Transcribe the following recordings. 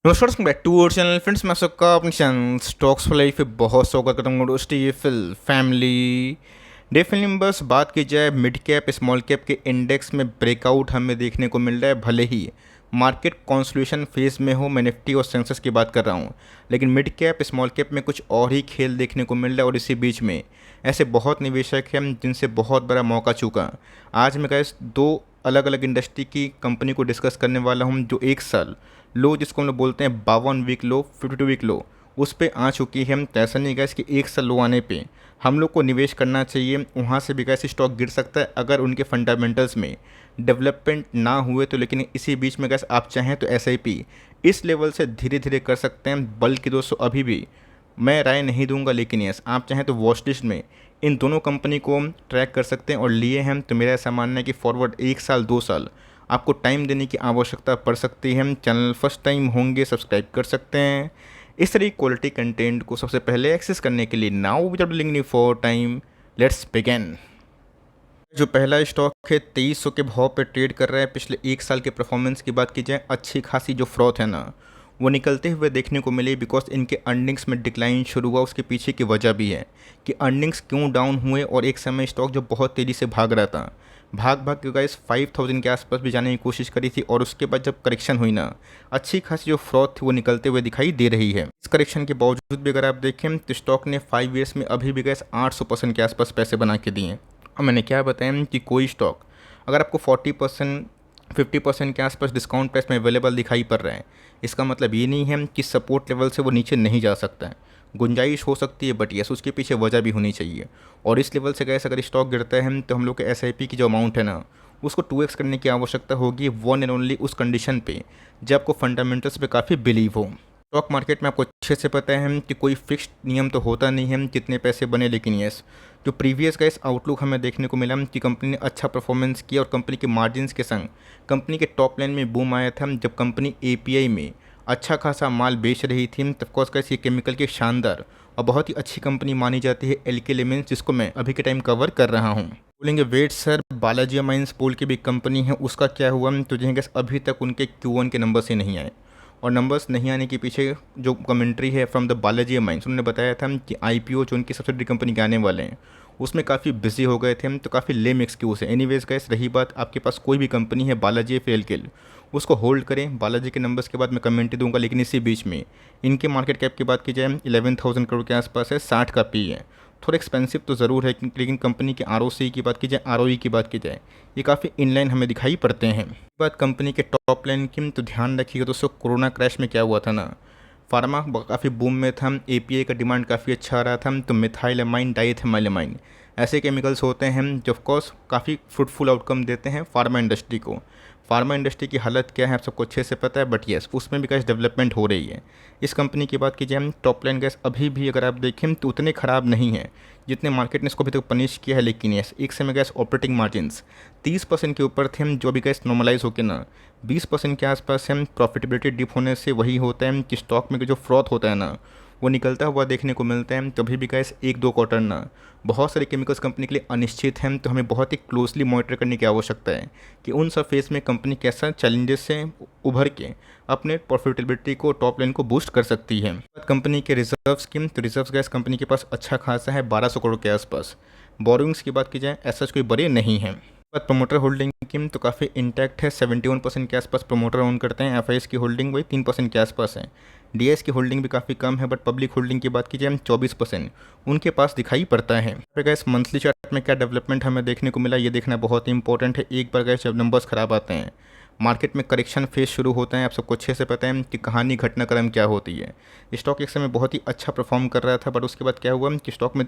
नमस्कार back to our channel friends. मैं सबका अपने चैनल स्टॉक्स फॉर लाइफ पे बहुत स्वागत करता हूँ। दोस्ती फिल फैमिली डेफिनेटली नंबर्स बात की जाए, मिड कैप स्मॉल कैप के इंडेक्स में ब्रेकआउट हमें देखने को मिल रहा है। भले ही मार्केट कॉन्सोलिडेशन फेज में हो, मैं निफ्टी और सेंसेक्स की बात कर रहा हूँ, लेकिन मिड कैप स्मॉल कैप में कुछ और ही खेल देखने को मिल रहा है। और इसी बीच में ऐसे बहुत निवेशक हैं जिनसे बहुत बड़ा मौका चूका। आज मैं गाइस दो अलग अलग इंडस्ट्री की कंपनी को डिस्कस करने वाला हूँ जो एक साल लो, जिसको हम लोग बोलते हैं 52 वीक लो, 52 वीक लो, उस पे आ चुकी है। तो ऐसा नहीं गैस कि एक साल लो आने पे हम लोग को निवेश करना चाहिए, वहाँ से भी गैस स्टॉक गिर सकता है अगर उनके फंडामेंटल्स में डेवलपमेंट ना हुए तो। लेकिन इसी बीच में गैस आप चाहें तो एसआईपी इस लेवल से धीरे धीरे कर सकते हैं। बल्कि दोस्तों अभी भी मैं राय नहीं दूंगा, लेकिन यस आप चाहें तो वॉच लिस्ट में इन दोनों कंपनी को हम ट्रैक कर सकते हैं और लिए हैं। तो मेरा ऐसा मानना है कि फॉरवर्ड एक साल 2 साल आपको टाइम देने की आवश्यकता पड़ सकती है। चैनल फर्स्ट टाइम होंगे सब्सक्राइब कर सकते हैं इस तरह क्वालिटी कंटेंट को सबसे पहले एक्सेस करने के लिए। Now without link for time, let's begin. जो पहला स्टॉक है 2300 के भाव पे ट्रेड कर रहा है। पिछले एक साल के परफॉर्मेंस की बात की जाए, अच्छी खासी जो फ्रॉथ है ना वो निकलते हुए देखने को मिली। बिकॉज इनके अर्निंग्स में डिक्लाइन शुरू हुआ, उसके पीछे की वजह भी है कि अर्निंग्स क्यों डाउन हुए। और एक समय स्टॉक जो बहुत तेज़ी से भाग रहा था, भाग भाग के गाइस 5000 के आसपास भी जाने की कोशिश करी थी। और उसके बाद जब करेक्शन हुई ना, अच्छी खासी जो फ्रॉथ थी वो निकलते हुए दिखाई दे रही है। इस करेक्शन के बावजूद भी अगर आप देखें तो स्टॉक ने 5 ईयर्स में अभी भी गैस 800% के आसपास पैसे बना के दिए। और मैंने क्या बताया कि कोई स्टॉक अगर आपको 40% 50% के आसपास डिस्काउंट प्राइस में अवेलेबल दिखाई पड़ रहा है, इसका मतलब ये नहीं है कि सपोर्ट लेवल से वो नीचे नहीं जा सकता है। गुंजाइश हो सकती है, बट यस उसके पीछे वजह भी होनी चाहिए। और इस लेवल से गैस अगर स्टॉक गिरता है तो हम लोग के एसआईपी की जो अमाउंट है ना उसको 2x करने की आवश्यकता होगी, वन एंड ओनली उस कंडीशन पे जब आपको फंडामेंटल्स पे काफ़ी बिलीव हो। स्टॉक मार्केट में आपको अच्छे से पता है कि कोई फिक्स्ड नियम तो होता नहीं है कितने पैसे बने। लेकिन यस जो प्रीवियस का इस आउटलुक हमें देखने को मिला कि कंपनी ने अच्छा परफॉर्मेंस किया और कंपनी के मार्जिन्स के संग कंपनी के टॉप लाइन में बूम आया था जब कंपनी एपीआई में अच्छा खासा माल बेच रही थी। तब कोर्स का ये केमिकल की शानदार और बहुत ही अच्छी कंपनी मानी जाती है एलके लिमिटेड, जिसको मैं अभी के टाइम कवर कर रहा हूँ। बोलेंगे वेट सर, बालाजी अमाइंस पोल की भी कंपनी है, उसका क्या हुआ? तो जो गैस अभी तक उनके Q1 के नंबर्स ही नहीं आए। और नंबर्स नहीं आने के पीछे जो कमेंट्री है फ्रॉम द बालाजी माइंस, उन्होंने बताया था कि आईपीओ जो उनकी सब्सिडरी कंपनी के आने वाले हैं उसमें काफ़ी बिजी हो गए थे। तो काफ़ी लेम एक्सक्यूज़ है। एनीवेज गाइस, रही बात आपके पास कोई भी कंपनी है बालाजी फेल के लिए, उसको होल्ड करें। बालाजी के नंबर्स के बाद मैं कमेंट दूंगा। लेकिन इसी बीच में इनके मार्केट कैप की बात की जाए 11,000 करोड़ के आसपास है, 60 का पी है। थोड़ा एक्सपेंसिव तो ज़रूर है, लेकिन कंपनी के आरओसी की बात की जाए, आरओई की बात की जाए, ये काफ़ी इनलाइन हमें दिखाई पड़ते हैं। बात कंपनी के टॉप लाइन की, तो ध्यान रखिएगा दोस्तों, कोरोना क्रैश में क्या हुआ था ना, फार्मा काफ़ी बूम में था, एपीआई का डिमांड काफ़ी अच्छा आ रहा था। तो मिथाइलमाइन डाइथेमाइलमाइन ऐसे केमिकल्स होते हैं जो ऑफकोर्स काफ़ी फ्रूटफुल आउटकम देते हैं फार्मा इंडस्ट्री को। फार्मा इंडस्ट्री की हालत क्या है आप सबको अच्छे से पता है, बट येस उसमें भी गैस डेवलपमेंट हो रही है। इस कंपनी की बात की जाए, टॉप लाइन गैस अभी भी अगर आप देखें तो उतने ख़राब नहीं है जितने मार्केट ने इसको अभी तक पनिश किया है। लेकिन यस एक समय गैस ऑपरेटिंग मार्जिन्स 30% के ऊपर थे, जो भी गैस नॉर्मलाइज होकर ना 20% के आसपास है। प्रॉफिटेबिलिटी डिप होने से वही होता है कि स्टॉक में जो फ्रॉथ होता है ना वो निकलता हुआ देखने को मिलता है। तभी भी गैस 1-2 क्वार्टर ना बहुत सारे केमिकल्स कंपनी के लिए अनिश्चित हैं। तो हमें बहुत ही क्लोजली मॉनिटर करने की आवश्यकता है कि उन सब फेस में कंपनी कैसा चैलेंजेस से उभर के अपने प्रॉफिटेबिलिटी को टॉप लाइन को बूस्ट कर सकती है। कंपनी के रिजर्व्स की, तो रिजर्व्स गैस कंपनी के पास अच्छा खासा है, 1200 करोड़ के आसपास। बोरोइंग्स की बात की जाए ऐसा कोई बड़े नहीं है। बात प्रमोटर होल्डिंग की, तो काफ़ी इंटैक्ट है, 71% के आसपास प्रमोटर ओन करते हैं। एफआईएस की होल्डिंग वही 3% के आसपास है। डीएस की होल्डिंग भी काफ़ी कम है, बट पब्लिक होल्डिंग की बात कीजिए हम 24% उनके पास दिखाई पड़ता है। फिर गैस मंथली चार्ट में क्या डेवलपमेंट हमें देखने को मिला ये देखना बहुत ही इंपॉर्टेंट है। एक बार गैस जब नंबर्स खराब आते हैं, मार्केट में करेक्शन फेज शुरू होता है, आप सबको अच्छे से पता है कि कहानी घटनाक्रम क्या होती है। स्टॉक एक समय बहुत ही अच्छा परफॉर्म कर रहा था, बट उसके बाद क्या हुआ कि स्टॉक में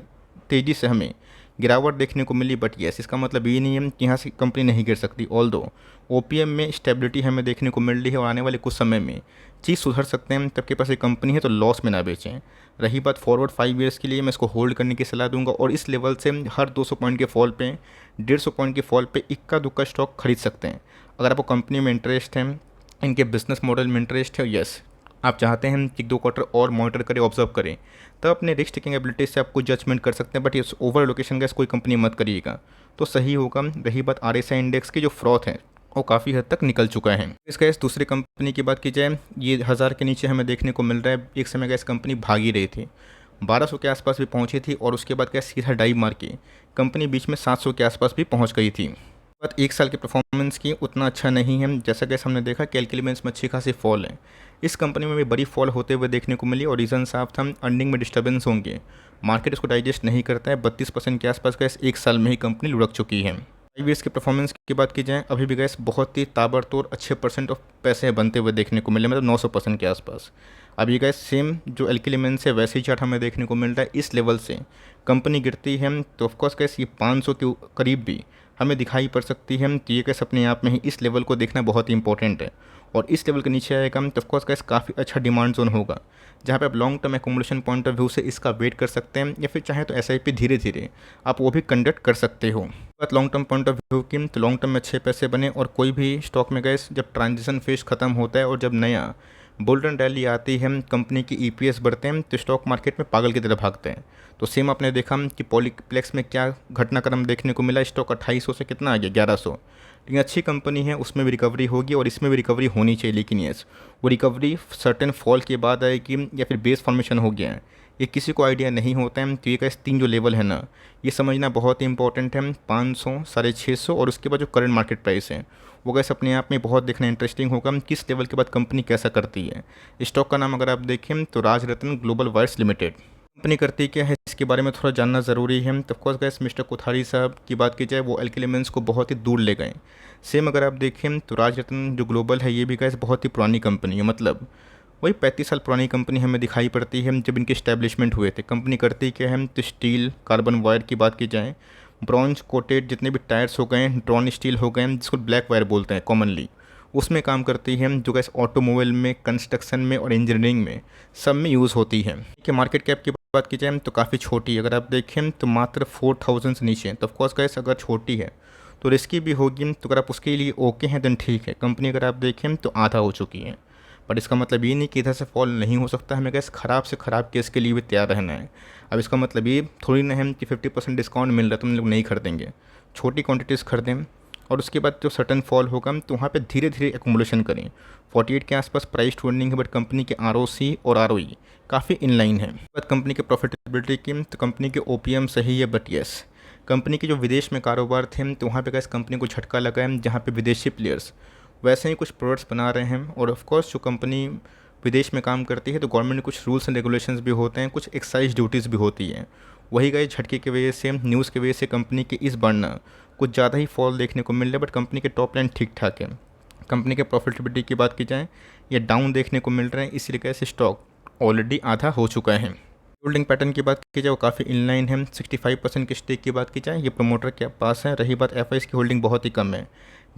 तेज़ी से हमें गिरावट देखने को मिली। बट येस इसका मतलब ये नहीं है कि यहाँ से कंपनी नहीं गिर सकती। ऑल दो ओपीएम में स्टेबिलिटी हमें देखने को मिल रही है और आने वाले कुछ समय में चीज़ सुधर सकते हैं। तब के पास एक कंपनी है तो लॉस में ना बेचें। रही बात फॉरवर्ड 5 ईयर्स के लिए, मैं इसको होल्ड करने की सलाह दूंगा। और इस लेवल से हर 200 पॉइंट के फॉल पे, 150 पॉइंट के फॉल पे इक्का दुक्का स्टॉक खरीद सकते हैं। अगर आपको कंपनी में इंटरेस्ट है, इनके बिजनेस मॉडल में इंटरेस्ट है, यस आप चाहते हैं कि 2 क्वार्टर और मॉनिटर करें, ऑब्जर्व करें, तब अपने रिस्क टेकिंग एबिलिटी से आप कुछ जजमेंट कर सकते हैं। बट ये ओवर लोकेशन का कोई कंपनी मत करिएगा तो सही होगा। रही बात आरएसआई इंडेक्स की, जो फ्रॉथ है और काफ़ी हद तक निकल चुका है। इसका इस दूसरी कंपनी की बात की जाए, ये 1000 के नीचे हमें देखने को मिल रहा है। एक समय गैस कंपनी भागी रही थी, 1200 के आसपास भी पहुंची थी और उसके बाद क्या सीधा डाइव मार के कंपनी बीच में 700 के आसपास भी पहुंच गई थी। बात एक साल के परफॉर्मेंस की उतना अच्छा नहीं है। जैसा कि हमने देखा कि एल्केलिमेंट्स में अच्छी खासी फॉल है, इस कंपनी में भी बड़ी फॉल होते हुए देखने को मिली और रीज़न साफ था, अर्निंग में डिस्टर्बेंस होंगे, मार्केट इसको डाइजेस्ट नहीं करता है। 32% के आसपास गैस एक साल में ही कंपनी लुढ़क चुकी है। IBS के परफॉर्मेंस की बात की जाए, अभी भी गैस बहुत ही ताबड़तोड़ अच्छे परसेंट ऑफ पैसे बनते हुए देखने को मिले, मतलब 900% के आसपास। अब ये गैस सेम जो एल्केलिमेंट्स है वैसे ही चार्ट हमें देखने को मिल रहा है। इस लेवल से कंपनी गिरती है तो ऑफकोर्स गैस ये 500 के करीब भी हमें दिखाई पड़ सकती है। तो ये गैस अपने आप में ही इस लेवल को देखना बहुत ही इंपॉर्टेंट है और इस लेवल के नीचे आएगा तो ऑफकोर्स गैस काफ़ी अच्छा डिमांड जोन होगा, जहाँ पे आप long term accommodation point of view से इसका वेट कर सकते हैं या फिर चाहे तो SIP धीरे धीरे आप वो भी कंडक्ट कर सकते हो। बात long term point of view की, तो लॉन्ग टर्म में अच्छे पैसे बने और कोई भी स्टॉक में गैस जब ट्रांजिशन फेज खत्म होता है और जब नया गोल्डन रैली आती है, कंपनी की EPS बढ़ते हैं तो स्टॉक मार्केट में पागल की तरह भागते हैं। तो सेम आपने देखा कि पॉलीप्लेक्स में क्या घटनाक्रम देखने को मिला, स्टॉक 2800 से कितना आ गया 1100। लेकिन अच्छी कंपनी है, उसमें भी रिकवरी होगी और इसमें भी रिकवरी होनी चाहिए। लेकिन यस, वो रिकवरी सर्टेन फॉल के बाद आएगी या फिर बेस फॉर्मेशन हो गया है, ये किसी को आइडिया नहीं होता है। तो ये का 3 जो लेवल है ना, ये समझना बहुत ही इंपॉर्टेंट है। 500, 650 और उसके बाद जो करंट मार्केट प्राइस है वो गैस अपने आप में बहुत देखना इंटरेस्टिंग होगा, किस लेवल के बाद कंपनी कैसा करती है। स्टॉक का नाम अगर आप देखें तो Rajratna global wires limited. Company करती क्या है इसके बारे में थोड़ा जानना ज़रूरी है। तो ऑफकोर्स गैस मिस्टर कोठारी साहब की बात की जाए, वो एल्केलिमेंट्स को बहुत ही दूर ले गए। सेम अगर आप देखें तो राजरत्न जो ग्लोबल है ये भी गैस बहुत ही पुरानी कंपनी है, मतलब वही 35 साल पुरानी कंपनी हमें दिखाई पड़ती है जब इनके इस्टेब्लिशमेंट हुए थे। कंपनी करती क्या है तो स्टील, कार्बन वायर की बात की जाए, ब्रॉन्ज कोटेड जितने भी टायर्स हो गए, ड्रॉन स्टील हो गए जिसको ब्लैक वायर बोलते हैं कॉमनली, उसमें काम करती है, जो गैस ऑटोमोबाइल में, कंस्ट्रक्शन में और इंजीनियरिंग में सब में यूज़ होती है। कि मार्केट कैप की बात की जाए तो काफ़ी छोटी, अगर आप देखें तो मात्र 4000 से नीचे। तो ऑफकोर्स गैस अगर छोटी है तो रिस्की भी होगी, तो अगर आप उसके लिए ओके हैं देन ठीक है। कंपनी अगर आप देखें तो आधा हो चुकी है, बट इसका मतलब ये नहीं कि इधर से फॉल नहीं हो सकता। हमें गैस ख़राब से ख़राब केस के लिए भी तैयार रहना है। अब इसका मतलब ये थोड़ी ना है कि 50% डिस्काउंट मिल रहा है तो हम लोग नहीं खरीदेंगे, छोटी क्वांटिटीज़ खरीदें और उसके बाद जो सटन फॉल होगा तो वहाँ पे धीरे धीरे एकोमोडेशन करें। 48 के आसपास प्राइस टू अर्निंग है, बट कंपनी के ROC और ROE काफ़ी इनलाइन है। बात कंपनी के प्रॉफिटेबिलिटी की, तो कंपनी के OPM सही है, बट येस कंपनी के जो विदेश में कारोबार थे तो वहाँ पे गैस कंपनी को झटका लगा है, जहाँ पे विदेशी प्लेयर्स वैसे ही कुछ प्रोडक्ट्स बना रहे हैं। और ऑफ कोर्स जो कंपनी विदेश में काम करती है तो गवर्नमेंट के कुछ रूल्स एंड रेगुलेशंस भी होते हैं, कुछ एक्साइज ड्यूटीज़ भी होती हैं। वही गए झटके की वजह से, न्यूज़ की वजह से कंपनी के इस बढ़ना कुछ ज़्यादा ही फॉल देखने को मिल रहा है, बट कंपनी के टॉप लाइन ठीक ठाक है। कंपनी के प्रॉफिटेबिलिटी की बात की जाए, ये डाउन देखने को मिल रहा है, इसी वजह से स्टॉक ऑलरेडी आधा हो चुका है। होल्डिंग पैटर्न की बात की जाए वो काफ़ी इनलाइन है। 65% की स्टेक की बात की जाए ये प्रमोटर के पास है। रही बात FIs की होल्डिंग बहुत ही कम है,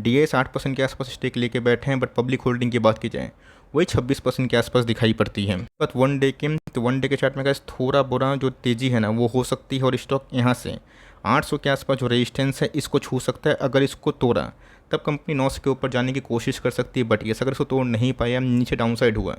DAs 8% के आसपास स्टेक लेके बैठे हैं, बट पब्लिक होल्डिंग की बात की जाए वही 26% के आसपास दिखाई पड़ती है। बट वन डे के, तो वन डे के चार्ट में गैस थोड़ा बुरा जो तेज़ी है ना वो हो सकती है और स्टॉक यहाँ से 800 के आसपास जो रेजिस्टेंस है इसको छू सकता है। अगर इसको तोड़ा तब कंपनी 900 के ऊपर जाने की कोशिश कर सकती है, बट ये अगर इसको तोड़ नहीं पाया, नीचे डाउनसाइड हुआ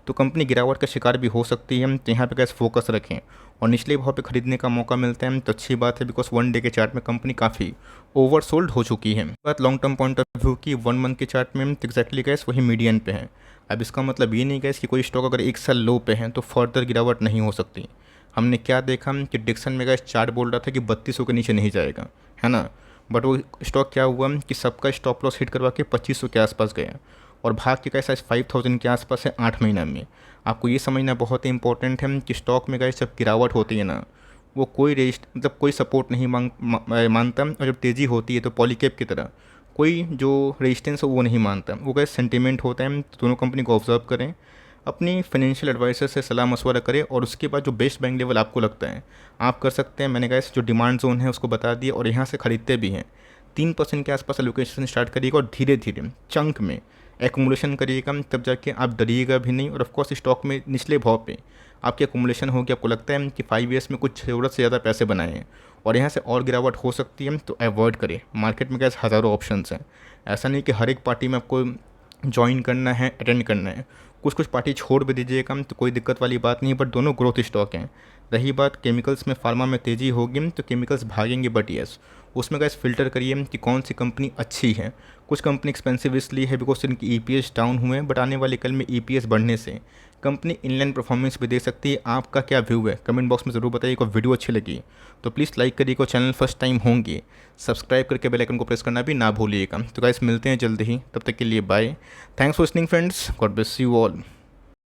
तो कंपनी गिरावट का शिकार भी हो सकती है। तो यहाँ पे गैस फोकस रखें और निचले भाव पे खरीदने का मौका मिलता है तो अच्छी बात है, बिकॉज वन डे के चार्ट में कंपनी काफ़ी ओवरसोल्ड हो चुकी है। बात long term point of view की, 1 मंथ के चार्ट में एक्जैक्टली गैस वही मीडियन पे है। अब इसका मतलब ये नहीं गैस कि कोई स्टॉक अगर 1 साल लो पे है तो फर्दर गिरावट नहीं हो सकती। हमने क्या देखा कि डिक्सन में गैस चार्ट बोल रहा था कि 3200 के नीचे नहीं जाएगा, है ना, बट वो स्टॉक क्या हुआ कि सबका स्टॉप लॉस हिट करवा के 2500 के आसपास गया और भाग के कैसा 5000 के आसपास है 8 महीना में। आपको ये समझना बहुत ही इंपॉर्टेंट है कि स्टॉक में गैस जब गिरावट होती है ना वो कोई मतलब कोई सपोर्ट नहीं मानता, और जब तेज़ी होती है तो पॉलीकैप की तरह कोई जो रेजिस्टेंस है वो नहीं मानता, वो गैस सेंटीमेंट होता है। तो दोनों कंपनी को ऑब्जर्व करें, अपनी फाइनेंशियल एडवाइज़र से सलाह मशवरा करें और उसके बाद जो बेस्ट बैंक लेवल आपको लगता है आप कर सकते हैं। मैंने गैस जो डिमांड जोन है उसको बता दिया और यहाँ से ख़रीदते भी हैं। 3% के आसपास एलोकेशन स्टार्ट करिएगा और धीरे धीरे चंक में एकुमुलेशन करिएगा, तब जाके आप डरिएगा भी नहीं। और ऑफकोर्स स्टॉक में निचले भाव पे आपकी एकुमुलेशन होगी, आपको लगता है कि 5 ईयर्स में कुछ ज़रूरत से ज़्यादा पैसे बनाए हैं और यहाँ से और गिरावट हो सकती है, तो अवॉइड करें। मार्केट में गैस हज़ारों ऑप्शंस हैं, ऐसा नहीं कि हर एक पार्टी में आपको ज्वाइन करना है, अटेंड करना है। कुछ कुछ पार्टी छोड़ भी दीजिएगा तो कोई दिक्कत वाली बात नहीं है, बट दोनों ग्रोथ स्टॉक हैं। रही बात केमिकल्स में, फार्मा में तेज़ी होगी तो केमिकल्स भागेंगे, बट यस उसमें गाइस फिल्टर करिए कि कौन सी कंपनी अच्छी है। कुछ कंपनी एक्सपेंसिव इसलिए है बिकॉज इनकी ईपीएस डाउन हुए हैं, बट आने वाले कल में ईपीएस बढ़ने से कंपनी इनलाइन परफॉर्मेंस भी दे सकती है। आपका क्या व्यू है कमेंट बॉक्स में ज़रूर बताइए। को वीडियो अच्छी लगी तो प्लीज़ लाइक करिए, को चैनल फर्स्ट टाइम होंगे सब्सक्राइब करके बेल आइकन को प्रेस करना भी ना भूलिएगा। तो गाइस मिलते हैं जल्द ही, तब तक के लिए bye. Thanks for listening friends, God bless you all.